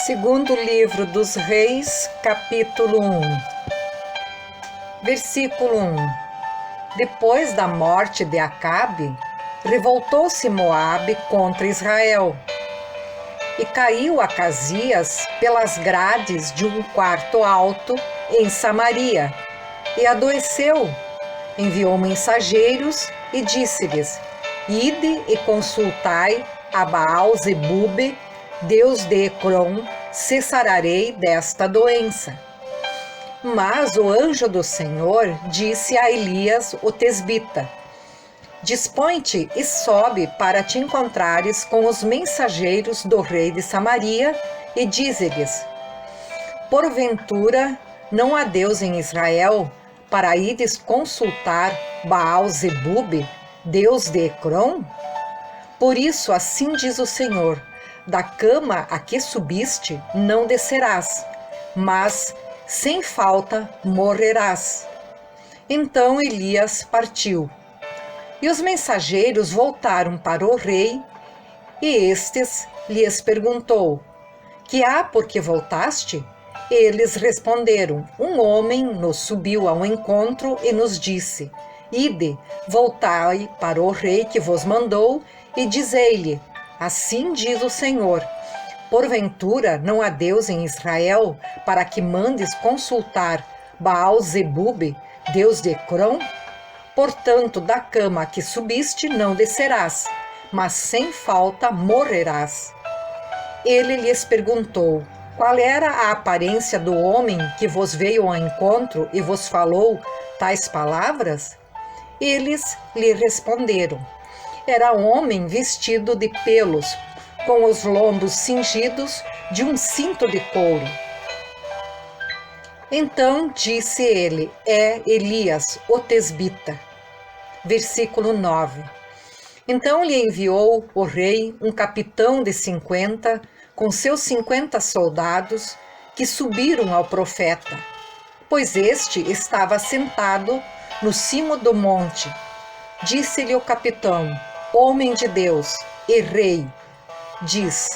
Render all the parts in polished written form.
Segundo livro dos Reis, capítulo 1. Versículo 1. Depois da morte de Acabe, revoltou-se Moabe contra Israel. E caiu Acasias pelas grades de um quarto alto em Samaria, e adoeceu. Enviou mensageiros e disse-lhes: Ide e consultai a Baal-zebube, Deus de Ecrom, se sararei desta doença. Mas o anjo do Senhor disse a Elias, o tesbita: Dispõe-te e sobe para te encontrares com os mensageiros do rei de Samaria e dize-lhes: Porventura não há Deus em Israel para ides consultar Baal-zebube, Deus de Ecrom? Por isso assim diz o Senhor: da cama a que subiste não descerás, mas sem falta morrerás. Então Elias partiu. E os mensageiros voltaram para o rei, e estes lhes perguntou: Que há por que voltaste? Eles responderam: Um homem nos subiu ao encontro e nos disse: Ide, voltai para o rei que vos mandou, e dizei-lhe: Assim diz o Senhor: Porventura não há Deus em Israel para que mandes consultar Baal-zebube, Deus de Ecrom? Portanto, da cama a que subiste não descerás, mas sem falta morrerás. Ele lhes perguntou: Qual era a aparência do homem que vos veio ao encontro e vos falou tais palavras? Eles lhe responderam: Era um homem vestido de pelos, com os lombos cingidos de um cinto de couro. Então disse ele: É Elias, o tesbita. Versículo 9. Então lhe enviou o rei um capitão de 50, com seus 50 soldados, que subiram ao profeta, pois este estava sentado no cimo do monte. Disse-lhe o capitão: Homem de Deus e rei, diz: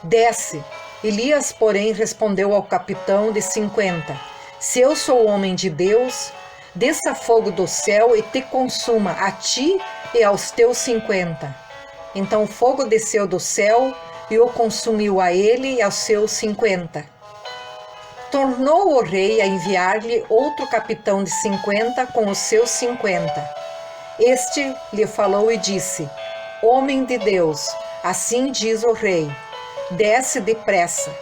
Desce. Elias, porém, respondeu ao capitão de 50: Se eu sou homem de Deus, desça fogo do céu e te consuma a ti e aos teus 50. Então o fogo desceu do céu e o consumiu a ele e aos seus 50. Tornou o rei a enviar-lhe outro capitão de 50 com os seus 50. Este lhe falou e disse: Homem de Deus, assim diz o rei: Desce depressa.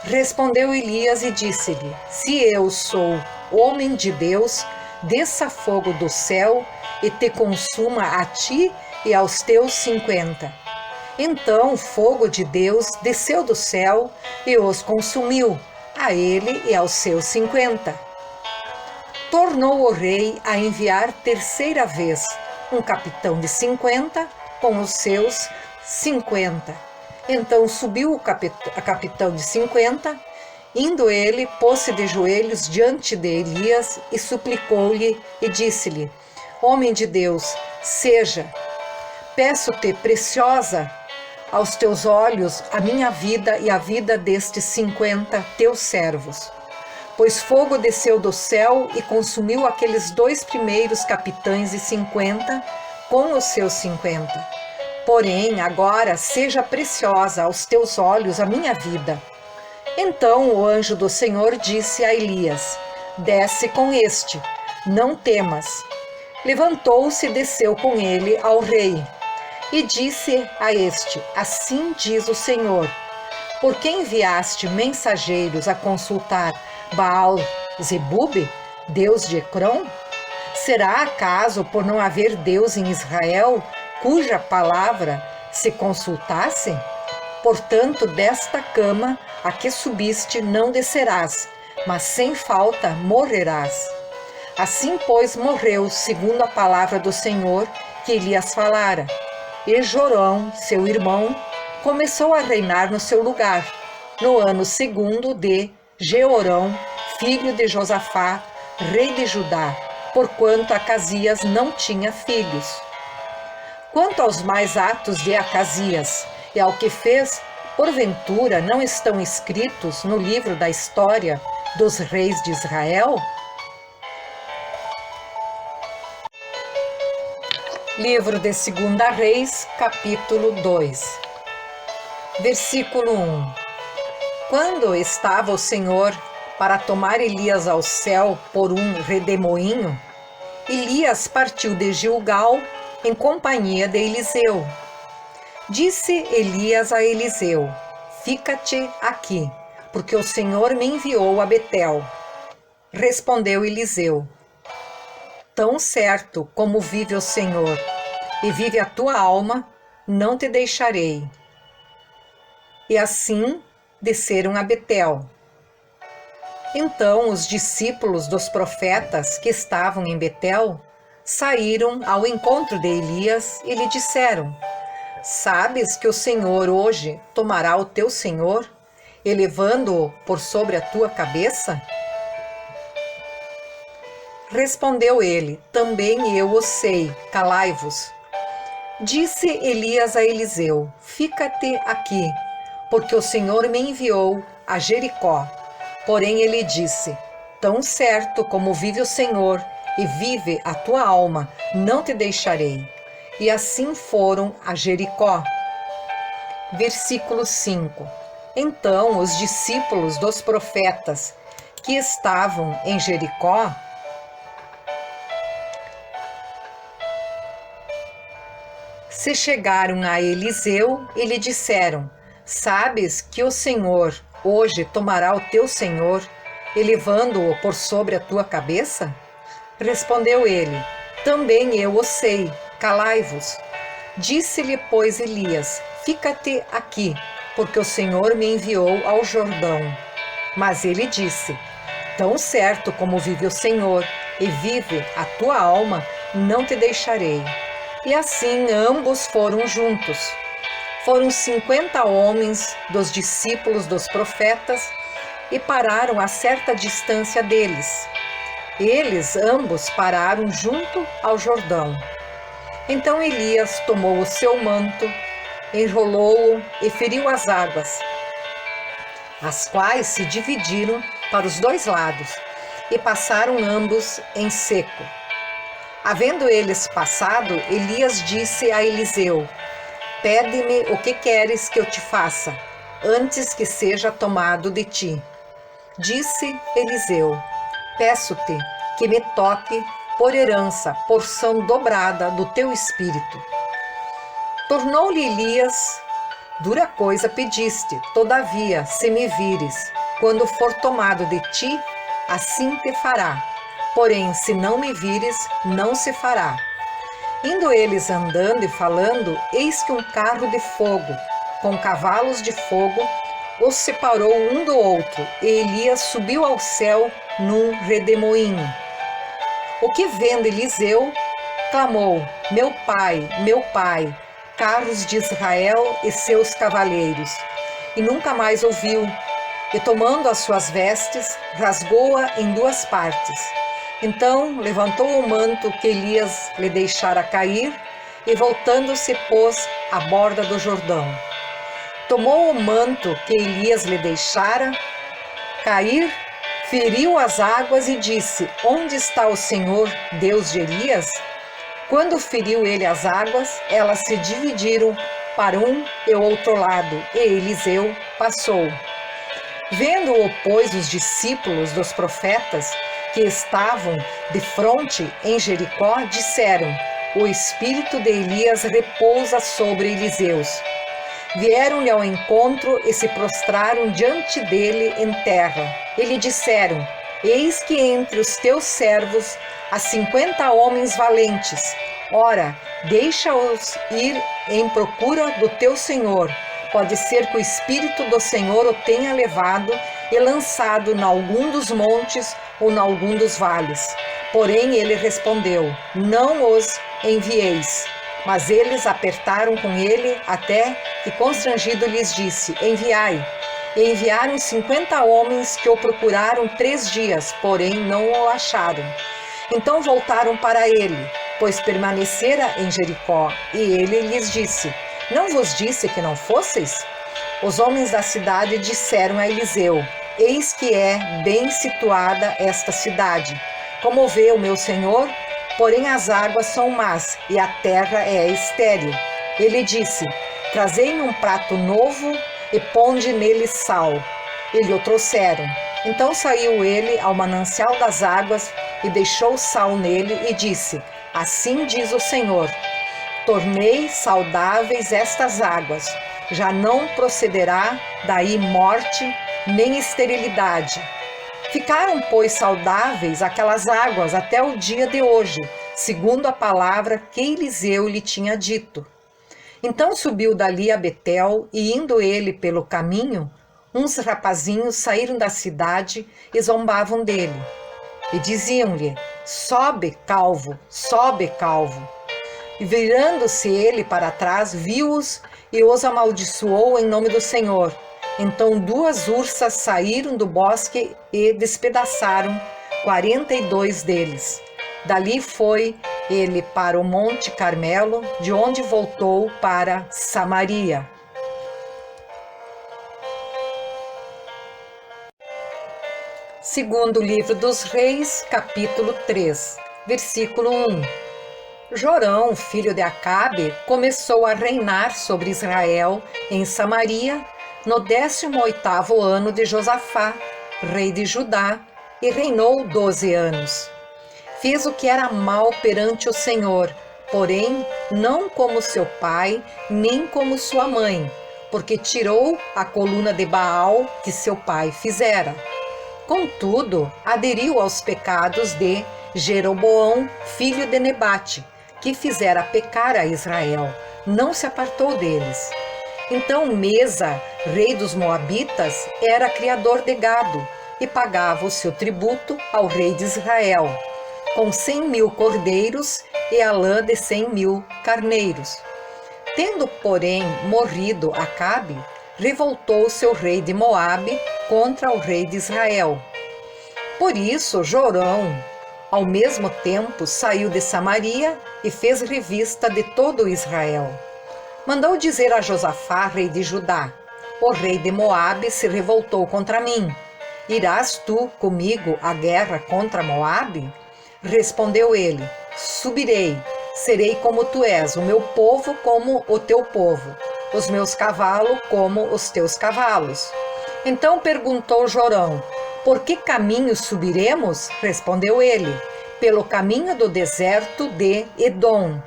Respondeu Elias e disse-lhe: Se eu sou homem de Deus, desça fogo do céu e te consuma a ti e aos teus 50. Então o fogo de Deus desceu do céu e os consumiu, a ele e aos seus 50. Tornou o rei a enviar terceira vez um capitão de 50 com os seus 50. Então subiu o capitão de 50, indo ele, pôs-se de joelhos diante de Elias e suplicou-lhe e disse-lhe: Homem de Deus, peço-te preciosa aos teus olhos a minha vida e a vida destes 50 teus servos. Pois fogo desceu do céu e consumiu aqueles 2 primeiros capitães de 50 com os seus 50. Porém, agora seja preciosa aos teus olhos a minha vida. Então o anjo do Senhor disse a Elias: Desce com este, não temas. Levantou-se e desceu com ele ao rei. E disse a este: Assim diz o Senhor: Por que enviaste mensageiros a consultar Baal-zebube, Deus de Ecrom? Será acaso por não haver Deus em Israel, cuja palavra se consultasse? Portanto, desta cama a que subiste não descerás, mas sem falta morrerás. Assim, pois, morreu, segundo a palavra do Senhor que Elias falara. E Jorão, seu irmão, começou a reinar no seu lugar, no ano 2º de Jeorão, filho de Josafá, rei de Judá, porquanto Acasias não tinha filhos. Quanto aos mais atos de Acasias e ao que fez porventura não estão escritos no livro da história dos reis de Israel? Livro de 2 Reis, capítulo 2, versículo 1. Quando estava o Senhor para tomar Elias ao céu por um redemoinho, Elias partiu de Gilgal em companhia de Eliseu. Disse Elias a Eliseu: fica-te aqui, porque o Senhor me enviou a Betel. Respondeu Eliseu: tão certo como vive o Senhor, e vive a tua alma, não te deixarei. E assim desceram a Betel. Então os discípulos dos profetas que estavam em Betel saíram ao encontro de Elias e lhe disseram: sabes que o Senhor hoje tomará o teu senhor, elevando-o por sobre a tua cabeça? Respondeu ele: também eu o sei, calai-vos. Disse Elias a Eliseu: fica-te aqui, porque o Senhor me enviou a Jericó. Porém ele disse: tão certo como vive o Senhor e vive a tua alma, não te deixarei. E assim foram a Jericó. Versículo 5. Então os discípulos dos profetas que estavam em Jericó se chegaram a Eliseu e lhe disseram: sabes que o Senhor hoje tomará o teu senhor, elevando-o por sobre a tua cabeça? Respondeu ele: também eu o sei, calai-vos. Disse-lhe, pois, Elias: fica-te aqui, porque o Senhor me enviou ao Jordão. Mas ele disse: tão certo como vive o Senhor e vive a tua alma, não te deixarei. E assim ambos foram juntos. Foram 50 homens dos discípulos dos profetas e pararam a certa distância deles. Eles ambos pararam junto ao Jordão. Então Elias tomou o seu manto, enrolou-o e feriu as águas, as quais se dividiram para os dois lados, e passaram ambos em seco. Havendo eles passado, Elias disse a Eliseu: pede-me o que queres que eu te faça, antes que seja tomado de ti. Disse Eliseu: peço-te que me toque por herança, porção dobrada do teu espírito. Tornou-lhe Elias: dura coisa pediste, todavia, se me vires, quando for tomado de ti, assim te fará. Porém, se não me vires, não se fará. Indo eles andando e falando, eis que um carro de fogo, com cavalos de fogo, os separou um do outro, e Elias subiu ao céu num redemoinho. O que vendo Eliseu, clamou: meu pai, carros de Israel e seus cavaleiros. E nunca mais ouviu, e tomando as suas vestes, rasgou-a em duas partes. Então levantou o manto que Elias lhe deixara cair, e voltando-se pôs à borda do Jordão. Tomou o manto que Elias lhe deixara cair, feriu as águas e disse: onde está o Senhor, Deus de Elias? Quando feriu ele as águas, elas se dividiram para um e outro lado, e Eliseu passou. Vendo-o, pois, os discípulos dos profetas que estavam de fronte em Jericó, disseram: o espírito de Elias repousa sobre Eliseus. Vieram-lhe ao encontro e se prostraram diante dele em terra. E lhe disseram: eis que entre os teus servos há 50 homens valentes. Ora, deixa-os ir em procura do teu senhor. Pode ser que o Espírito do Senhor o tenha levado e lançado em algum dos montes ou em algum dos vales. Porém ele respondeu: não os envieis. Mas eles apertaram com ele até que constrangido lhes disse: enviai. E enviaram 50 homens que o procuraram 3 dias, porém não o acharam. Então voltaram para ele, pois permanecera em Jericó, e ele lhes disse: não vos disse que não fosseis? Os homens da cidade disseram a Eliseu: eis que é bem situada esta cidade, como vê o meu senhor, porém as águas são más e a terra é estéril. Ele disse: trazei-me um prato novo e ponde nele sal. E lhe o trouxeram. Então saiu ele ao manancial das águas e deixou sal nele e disse: assim diz o Senhor: tornei saudáveis estas águas, já não procederá daí morte nem esterilidade. Ficaram, pois, saudáveis aquelas águas até o dia de hoje, segundo a palavra que Eliseu lhe tinha dito. Então subiu dali a Betel, e indo ele pelo caminho, uns rapazinhos saíram da cidade e zombavam dele. E diziam-lhe: sobe, calvo, sobe, calvo. E virando-se ele para trás, viu-os e os amaldiçoou em nome do Senhor. Então 2 ursas saíram do bosque e despedaçaram 42 deles. Dali foi ele para o Monte Carmelo, de onde voltou para Samaria. Segundo livro dos Reis, capítulo 3, versículo 1. Jorão, filho de Acabe, começou a reinar sobre Israel em Samaria no 18º ano de Josafá, rei de Judá, e reinou 12 anos. Fez o que era mal perante o Senhor, porém não como seu pai, nem como sua mãe, porque tirou a coluna de Baal que seu pai fizera. Contudo, aderiu aos pecados de Jeroboão, filho de Nebate, que fizera pecar a Israel, não se apartou deles. Então Mesa, rei dos Moabitas, era criador de gado e pagava o seu tributo ao rei de Israel, com 100.000 cordeiros e a lã de 100.000 carneiros. Tendo, porém, morrido Acabe, revoltou-se o rei de Moabe contra o rei de Israel. Por isso, Jorão, ao mesmo tempo, saiu de Samaria e fez revista de todo Israel. Mandou dizer a Josafá, rei de Judá: o rei de Moabe se revoltou contra mim. Irás tu comigo à guerra contra Moabe? Respondeu ele: subirei, serei como tu és, o meu povo como o teu povo, os meus cavalos como os teus cavalos. Então perguntou Jorão: por que caminho subiremos? Respondeu ele: pelo caminho do deserto de Edom.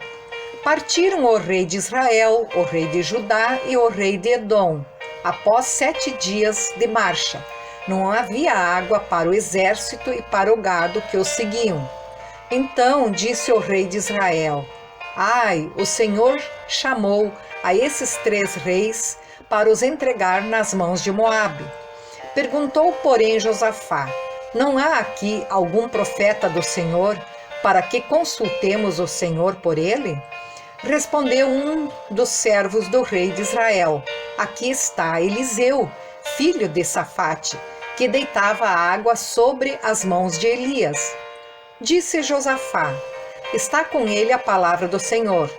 Partiram o rei de Israel, o rei de Judá e o rei de Edom. Após 7 dias de marcha, não havia água para o exército e para o gado que os seguiam. Então disse o rei de Israel: ai, o Senhor chamou a esses 3 reis para os entregar nas mãos de Moabe. Perguntou, porém, Josafá: não há aqui algum profeta do Senhor para que consultemos o Senhor por ele? Respondeu um dos servos do rei de Israel: aqui está Eliseu, filho de Safate, que deitava água sobre as mãos de Elias. Disse Josafá: está com ele a palavra do Senhor.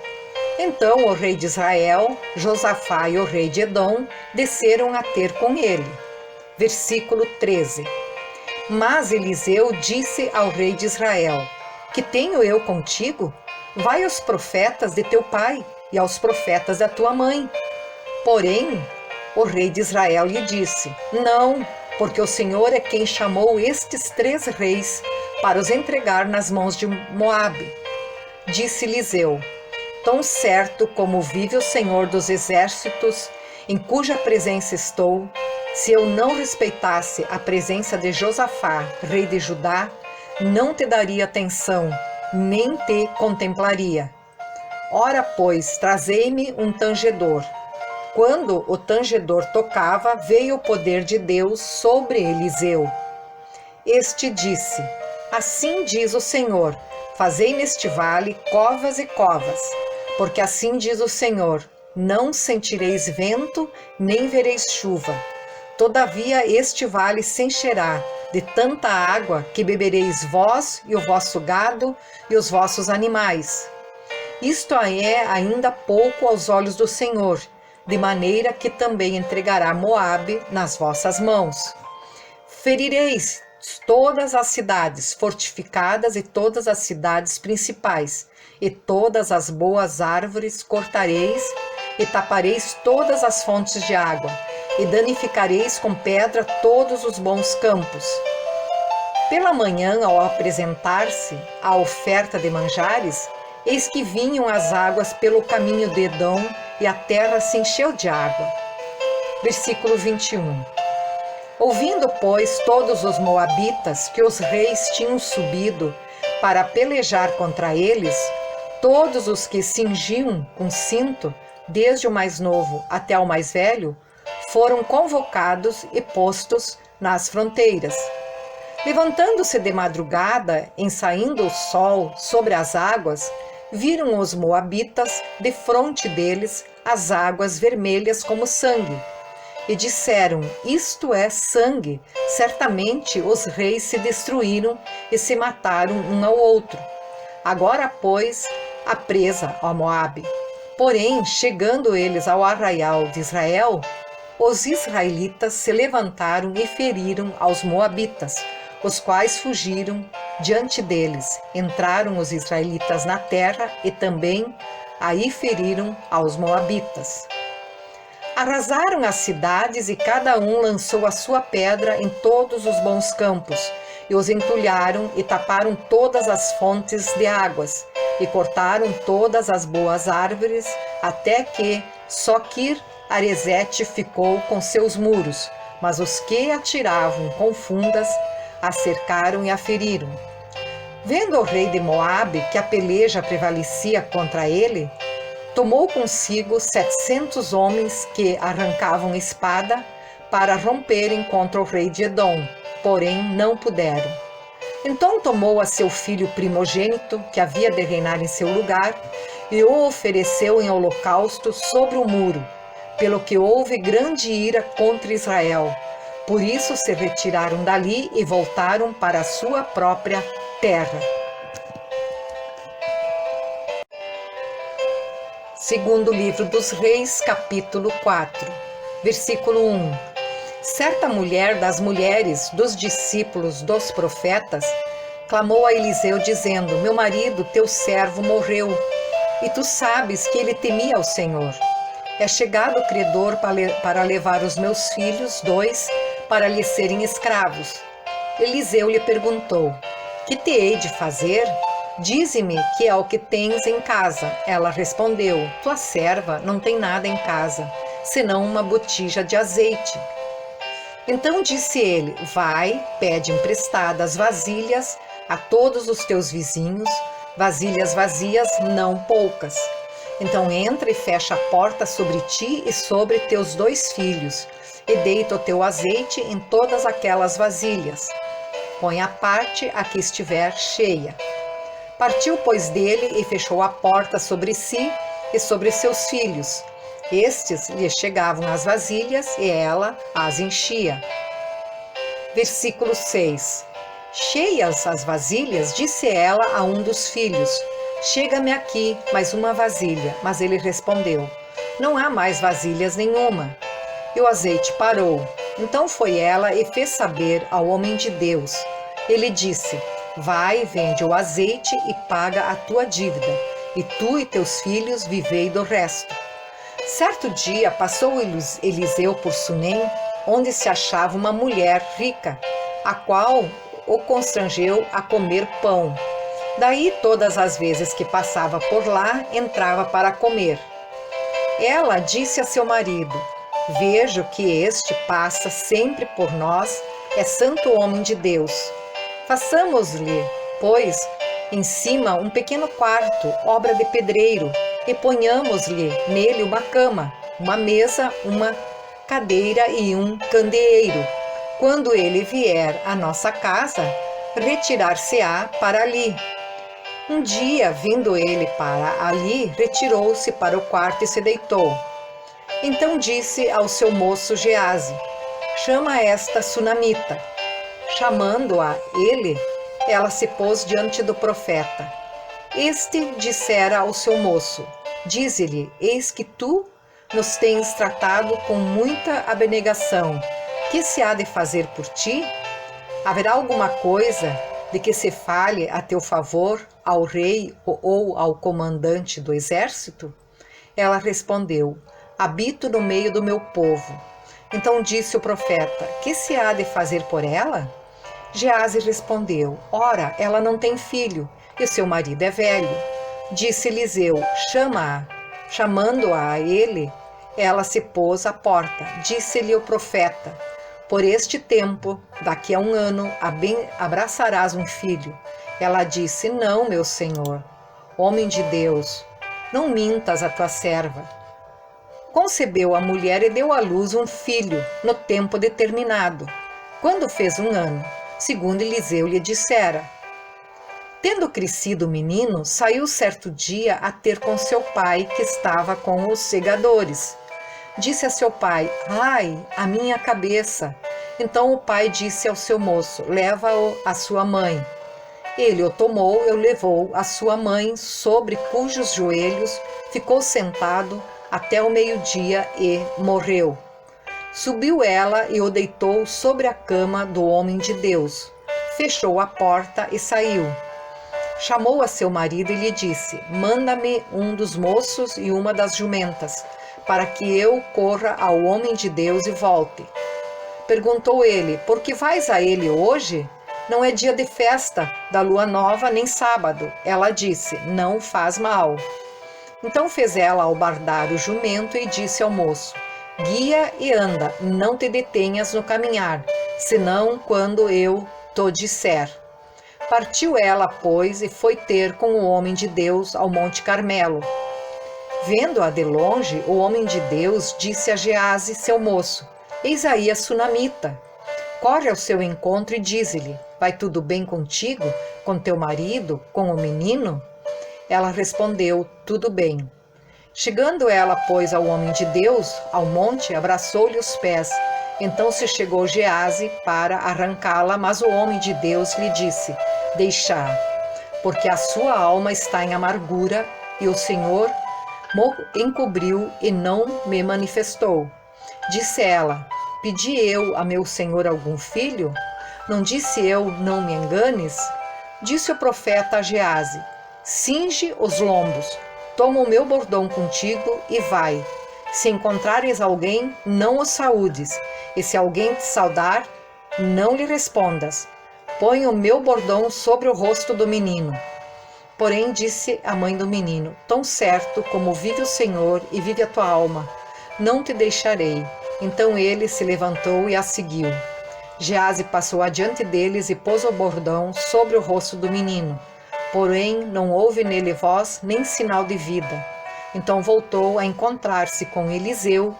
Então o rei de Israel, Josafá e o rei de Edom desceram a ter com ele. Versículo 13. Mas Eliseu disse ao rei de Israel: que tenho eu contigo? Vai aos profetas de teu pai e aos profetas da tua mãe. Porém, o rei de Israel lhe disse: não, porque o Senhor é quem chamou estes 3 reis para os entregar nas mãos de Moabe. Disse Eliseu: tão certo como vive o Senhor dos exércitos, em cuja presença estou, se eu não respeitasse a presença de Josafá, rei de Judá, não te daria atenção, nem te contemplaria. Ora, pois, trazei-me um tangedor. Quando o tangedor tocava, veio o poder de Deus sobre Eliseu. Este disse: assim diz o Senhor: fazei neste vale covas e covas, porque assim diz o Senhor: não sentireis vento, nem vereis chuva. Todavia este vale se encherá de tanta água que bebereis vós e o vosso gado e os vossos animais. Isto é ainda pouco aos olhos do Senhor, de maneira que também entregará Moabe nas vossas mãos. Ferireis todas as cidades fortificadas e todas as cidades principais, e todas as boas árvores cortareis, e tapareis todas as fontes de água, e danificareis com pedra todos os bons campos. Pela manhã, ao apresentar-se a oferta de manjares, eis que vinham as águas pelo caminho de Edom, e a terra se encheu de água. Versículo 21. Ouvindo, pois, todos os moabitas que os reis tinham subido para pelejar contra eles, todos os que cingiam com cinto, desde o mais novo até o mais velho, foram convocados e postos nas fronteiras. Levantando-se de madrugada, em saindo o sol sobre as águas, viram os moabitas defronte deles as águas vermelhas como sangue. E disseram: isto é sangue, certamente os reis se destruíram e se mataram um ao outro. Agora, pois, a presa, ó Moabe. Porém, chegando eles ao arraial de Israel, os israelitas se levantaram e feriram aos moabitas, os quais fugiram diante deles. Entraram os israelitas na terra e também aí feriram aos moabitas. Arrasaram as cidades e cada um lançou a sua pedra em todos os bons campos, e os entulharam e taparam todas as fontes de águas, e cortaram todas as boas árvores, até que Soquir-Aresete ficou com seus muros, mas os que atiravam com fundas a cercaram e a feriram. Vendo o rei de Moabe que a peleja prevalecia contra ele, tomou consigo 700 homens que arrancavam espada para romperem contra o rei de Edom, porém não puderam. Então tomou a seu filho primogênito, que havia de reinar em seu lugar, e o ofereceu em holocausto sobre o muro, pelo que houve grande ira contra Israel. Por isso se retiraram dali e voltaram para a sua própria terra. Segundo livro dos Reis, capítulo 4, versículo 1. Certa mulher das mulheres dos discípulos dos profetas clamou a Eliseu dizendo: meu marido, teu servo, morreu, e tu sabes que ele temia ao Senhor. É chegado o credor para levar os meus filhos, 2, para lhe serem escravos. Eliseu lhe perguntou: que te hei de fazer? Dize-me que é o que tens em casa. Ela respondeu: tua serva não tem nada em casa, senão uma botija de azeite. Então disse ele: vai, pede emprestadas vasilhas a todos os teus vizinhos, vasilhas vazias, não poucas. Então entra e fecha a porta sobre ti e sobre teus 2 filhos, e deita o teu azeite em todas aquelas vasilhas. Põe à parte a que estiver cheia. Partiu, pois, dele e fechou a porta sobre si e sobre seus filhos. Estes lhe chegavam as vasilhas e ela as enchia. Versículo 6. Cheias as vasilhas, disse ela a um dos filhos: chega-me aqui mais uma vasilha. Mas ele respondeu: não há mais vasilhas nenhuma. E o azeite parou. Então foi ela e fez saber ao homem de Deus. Ele disse: vai, vende o azeite e paga a tua dívida, e tu e teus filhos vivei do resto. Certo dia passou Eliseu por Sunem, onde se achava uma mulher rica, a qual o constrangeu a comer pão. Daí, todas as vezes que passava por lá, entrava para comer. Ela disse a seu marido: vejo que este passa sempre por nós, é santo homem de Deus. Façamos-lhe, pois, em cima um pequeno quarto, obra de pedreiro, e ponhamos-lhe nele uma cama, uma mesa, uma cadeira e um candeeiro. Quando ele vier à nossa casa, retirar-se-á para ali. Um dia, vindo ele para ali, retirou-se para o quarto e se deitou. Então disse ao seu moço Geazi: chama esta sunamita. Chamando-a ele, ela se pôs diante do profeta. Este dissera ao seu moço: dize-lhe, eis que tu nos tens tratado com muita abnegação. Que se há de fazer por ti? Haverá alguma coisa de que se fale a teu favor ao rei ou ao comandante do exército? Ela respondeu: habito no meio do meu povo. Então disse o profeta: que se há de fazer por ela? Geazi respondeu: ora, ela não tem filho, e seu marido é velho. Disse Eliseu: chama-a. Chamando-a a ele, ela se pôs à porta. Disse-lhe o profeta: por este tempo, daqui a 1 ano, abraçarás um filho. Ela disse: não, meu senhor. Homem de Deus, não mintas a tua serva. Concebeu a mulher e deu à luz um filho no tempo determinado, quando fez 1 ano, segundo Eliseu lhe dissera. Tendo crescido o menino, saiu certo dia a ter com seu pai, que estava com os segadores. Disse a seu pai: ai, a minha cabeça. Então o pai disse ao seu moço: leva-o à sua mãe. Ele o tomou e o levou à sua mãe, sobre cujos joelhos ficou sentado até o meio-dia e morreu. Subiu ela e o deitou sobre a cama do homem de Deus. Fechou a porta e saiu. Chamou a seu marido e lhe disse: manda-me um dos moços e uma das jumentas, para que eu corra ao homem de Deus e volte. Perguntou ele: por que vais a ele hoje? Não é dia de festa, da lua nova, nem sábado. Ela disse: não faz mal. Então fez ela albardar o jumento e disse ao moço: guia e anda, não te detenhas no caminhar, senão quando eu te disser. Partiu ela, pois, e foi ter com o homem de Deus ao Monte Carmelo. Vendo-a de longe, o homem de Deus disse a Geazi, seu moço: eis aí a sunamita. Corre ao seu encontro e dize-lhe: vai tudo bem contigo, com teu marido, com o menino? Ela respondeu: tudo bem. Chegando ela, pois, ao homem de Deus, ao monte, abraçou-lhe os pés. Então se chegou Geazi para arrancá-la, mas o homem de Deus lhe disse: deixa-a, porque a sua alma está em amargura, e o Senhor me encobriu e não me manifestou. Disse ela: pedi eu a meu senhor algum filho? Não disse eu: não me enganes? Disse o profeta a Geazi: cinge os lombos, toma o meu bordão contigo e vai. Se encontrares alguém, não o saúdes, e se alguém te saudar, não lhe respondas. Põe o meu bordão sobre o rosto do menino. Porém disse a mãe do menino: tão certo como vive o Senhor e vive a tua alma, não te deixarei. Então ele se levantou e a seguiu. Geazi passou adiante deles e pôs o bordão sobre o rosto do menino. Porém não houve nele voz nem sinal de vida. Então voltou a encontrar-se com Eliseu.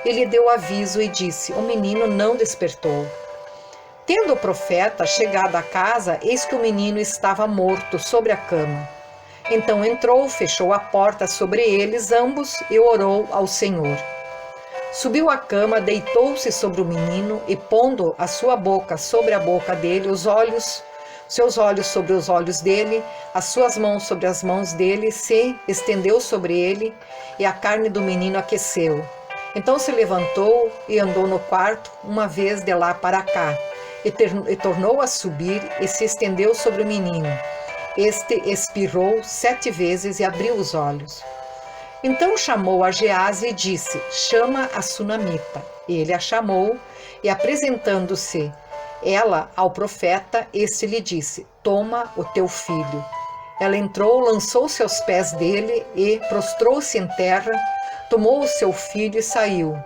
Ele deu aviso e disse: o menino não despertou. Tendo o profeta chegado à casa, eis que o menino estava morto sobre a cama. Então entrou, fechou a porta sobre eles ambos e orou ao Senhor. Subiu à cama, deitou-se sobre o menino e, pondo a sua boca sobre a boca dele, seus olhos sobre os olhos dele, as suas mãos sobre as mãos dele, se estendeu sobre ele, e a carne do menino aqueceu. Então se levantou e andou no quarto, uma vez de lá para cá, e tornou a subir e se estendeu sobre o menino. Este expirou 7 vezes e abriu os olhos. Então chamou a Geazi e disse: chama a sunamita. Ele a chamou e, apresentando-se ela ao profeta, este lhe disse: toma o teu filho. Ela entrou, lançou-se aos pés dele e prostrou-se em terra, tomou o seu filho e saiu.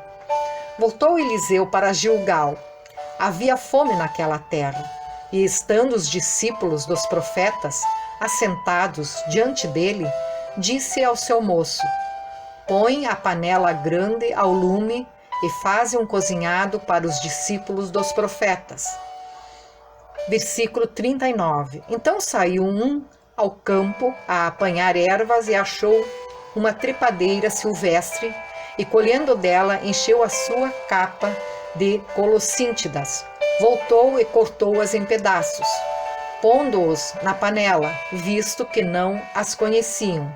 Voltou Eliseu para Gilgal. Havia fome naquela terra, e estando os discípulos dos profetas assentados diante dele, disse ao seu moço: põe a panela grande ao lume e faze um cozinhado para os discípulos dos profetas. Versículo 39. Então saiu um ao campo a apanhar ervas e achou uma trepadeira silvestre, e colhendo dela encheu a sua capa de colossíntidas. Voltou e cortou-as em pedaços, pondo-os na panela, visto que não as conheciam.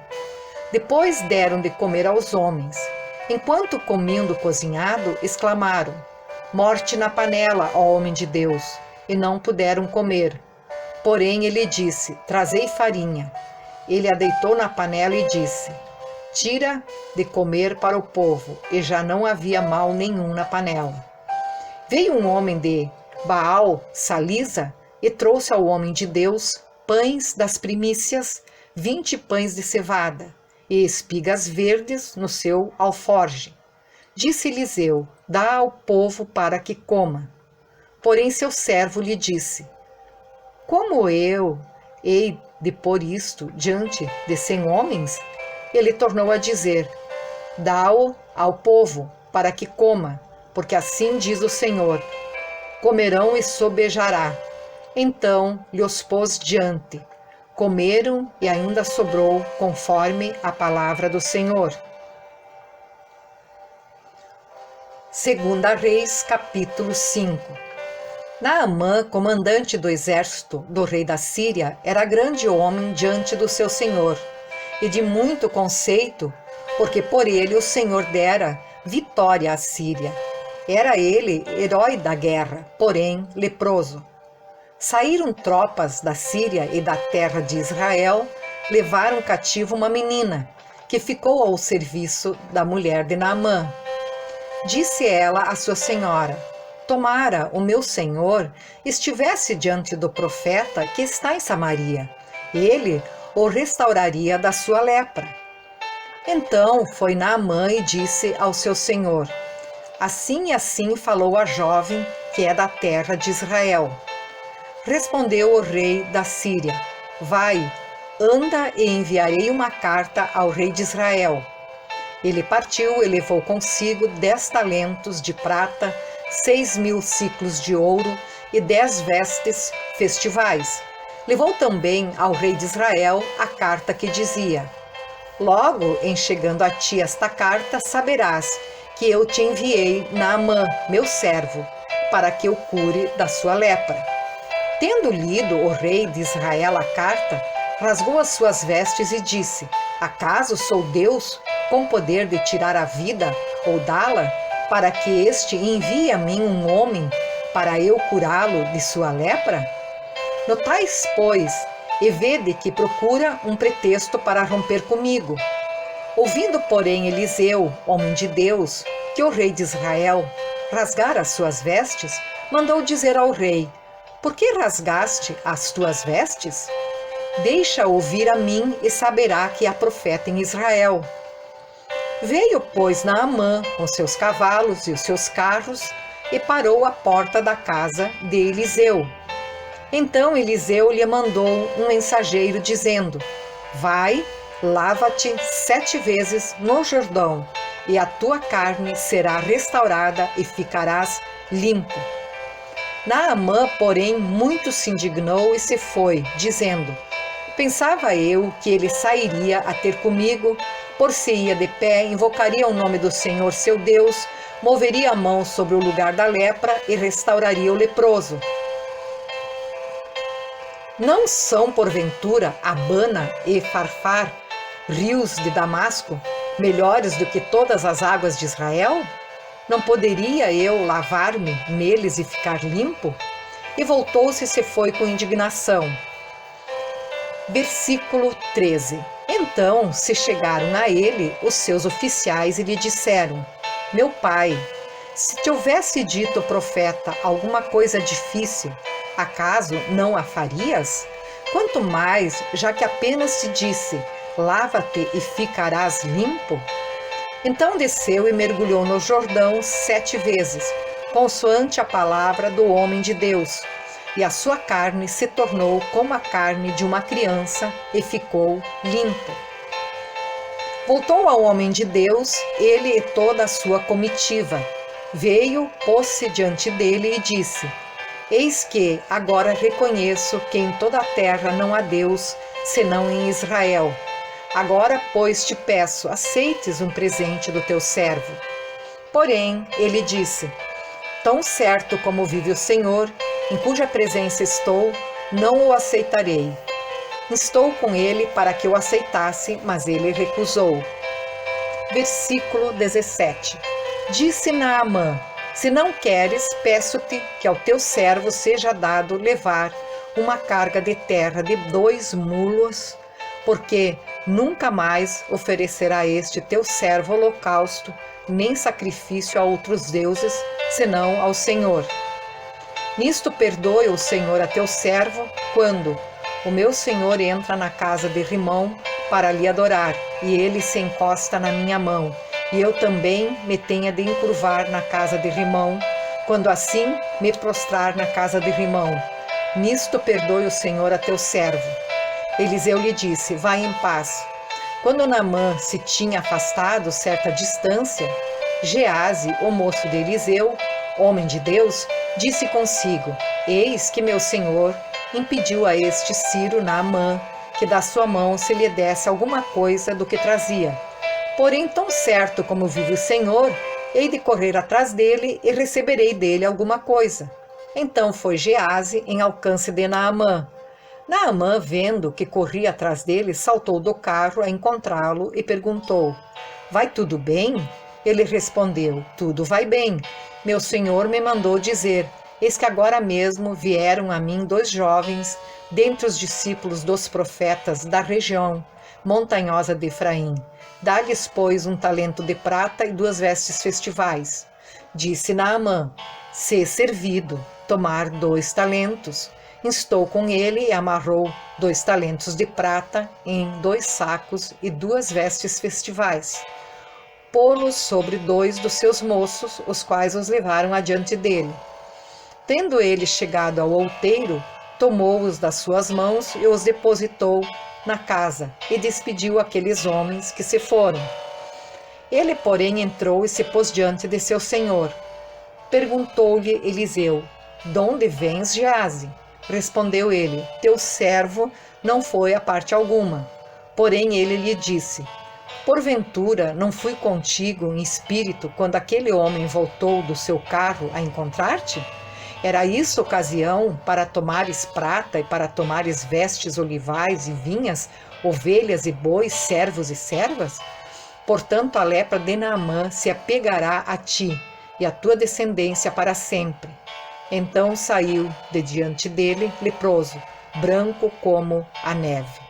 Depois deram de comer aos homens. Enquanto comiam do cozinhado, exclamaram: Morte na panela, ó homem de Deus! E não puderam comer. Porém ele disse: Trazei farinha. Ele a deitou na panela e disse: Tira de comer para o povo. E já não havia mal nenhum na panela. Veio um homem de Baal Salisa e trouxe ao homem de Deus pães das primícias, 20 pães de cevada e espigas verdes no seu alforge. Disse Eliseu: Dá ao povo para que coma. Porém seu servo lhe disse: Como eu hei de pôr isto diante de 100 homens? Ele tornou a dizer: Dá-o ao povo para que coma, porque assim diz o Senhor: comerão e sobejará. Então lhe os pôs diante. Comeram e ainda sobrou, conforme a palavra do Senhor. 2 Reis, capítulo 5. Naamã, comandante do exército do rei da Síria, era grande homem diante do seu senhor, e de muito conceito, porque por ele o Senhor dera vitória à Síria. Era ele herói da guerra, porém leproso. Saíram tropas da Síria e da terra de Israel, levaram cativo uma menina, que ficou ao serviço da mulher de Naamã. Disse ela à sua senhora: Tomara o meu senhor estivesse diante do profeta que está em Samaria. Ele o restauraria da sua lepra. Então foi Naamã e disse ao seu senhor: Assim e assim falou a jovem que é da terra de Israel. Respondeu o rei da Síria: Vai, anda e enviarei uma carta ao rei de Israel. Ele partiu e levou consigo 10 talentos de prata, 6.000 ciclos de ouro e 10 vestes festivais. Levou também ao rei de Israel a carta que dizia: Logo em chegando a ti esta carta, saberás que eu te enviei Naamã, meu servo, para que o cure da sua lepra. Tendo lido o rei de Israel a carta, rasgou as suas vestes e disse: Acaso sou Deus com poder de tirar a vida ou dá-la, para que este envie a mim um homem para eu curá-lo de sua lepra? Notais, pois, e vede que procura um pretexto para romper comigo. Ouvindo, porém, Eliseu, homem de Deus, que o rei de Israel rasgara as suas vestes, mandou dizer ao rei: Por que rasgaste as tuas vestes? Deixa ouvir a mim e saberá que há profeta em Israel. Veio, pois, Naamã com seus cavalos e os seus carros e parou à porta da casa de Eliseu. Então Eliseu lhe mandou um mensageiro dizendo: Vai, lava-te 7 vezes no Jordão, e a tua carne será restaurada e ficarás limpo. Naamã, porém, muito se indignou e se foi, dizendo: Pensava eu que ele sairia a ter comigo, por-se-ia de pé, invocaria o nome do Senhor seu Deus, moveria a mão sobre o lugar da lepra e restauraria o leproso. Não são, porventura, Abana e Farfar, rios de Damasco, melhores do que todas as águas de Israel? Não poderia eu lavar-me neles e ficar limpo? E voltou-se e se foi com indignação. Versículo 13. Então se chegaram a ele os seus oficiais e lhe disseram: Meu pai, se te houvesse dito o profeta alguma coisa difícil, acaso não a farias? Quanto mais, já que apenas te disse: Lava-te e ficarás limpo? Então desceu e mergulhou no Jordão 7 vezes, consoante a palavra do homem de Deus, e a sua carne se tornou como a carne de uma criança e ficou limpo. Voltou ao homem de Deus, ele e toda a sua comitiva. Veio, pôs-se diante dele e disse: Eis que agora reconheço que em toda a terra não há Deus, senão em Israel. Agora, pois, te peço, aceites um presente do teu servo. Porém, ele disse: Tão certo como vive o Senhor, em cuja presença estou, não o aceitarei. Instou com ele para que o aceitasse, mas ele recusou. Versículo 17. Disse Naamã: se não queres, peço-te que ao teu servo seja dado levar uma carga de terra de 2 mulos, porque nunca mais oferecerá este teu servo holocausto, nem sacrifício a outros deuses, senão ao Senhor. Nisto perdoe o Senhor a teu servo, quando o meu senhor entra na casa de Rimão para lhe adorar, e ele se encosta na minha mão, e eu também me tenha de encurvar na casa de Rimão, quando assim me prostrar na casa de Rimão. Nisto perdoe o Senhor a teu servo. Eliseu lhe disse: vai em paz. Quando Naamã se tinha afastado certa distância, Gease, o moço de Eliseu, homem de Deus, disse consigo: eis que meu senhor impediu a este Ciro Naamã que da sua mão se lhe desse alguma coisa do que trazia. Porém, tão certo como vive o Senhor, hei de correr atrás dele e receberei dele alguma coisa. Então foi Gease em alcance de Naamã. Naamã, vendo que corria atrás dele, saltou do carro a encontrá-lo e perguntou: vai tudo bem? Ele respondeu: tudo vai bem. Meu senhor me mandou dizer: eis que agora mesmo vieram a mim 2 jovens, dentre os discípulos dos profetas da região montanhosa de Efraim. Dá-lhes, pois, 1 talento de prata e 2 vestes festivais. Disse Naamã: se servido, tomar 2 talentos. Instou com ele e amarrou 2 talentos de prata em 2 sacos e 2 vestes festivais. Pô-los sobre 2 dos seus moços, os quais os levaram adiante dele. Tendo ele chegado ao outeiro, tomou-os das suas mãos e os depositou na casa, e despediu aqueles homens que se foram. Ele, porém, entrou e se pôs diante de seu senhor. Perguntou-lhe Eliseu: donde vens, Gease? Respondeu ele: teu servo não foi a parte alguma. Porém ele lhe disse: porventura não fui contigo em espírito quando aquele homem voltou do seu carro a encontrar-te? Era isso ocasião para tomares prata e para tomares vestes olivais e vinhas, ovelhas e bois, servos e servas? Portanto, a lepra de Naamã se apegará a ti e a tua descendência para sempre. Então saiu de diante dele leproso, branco como a neve.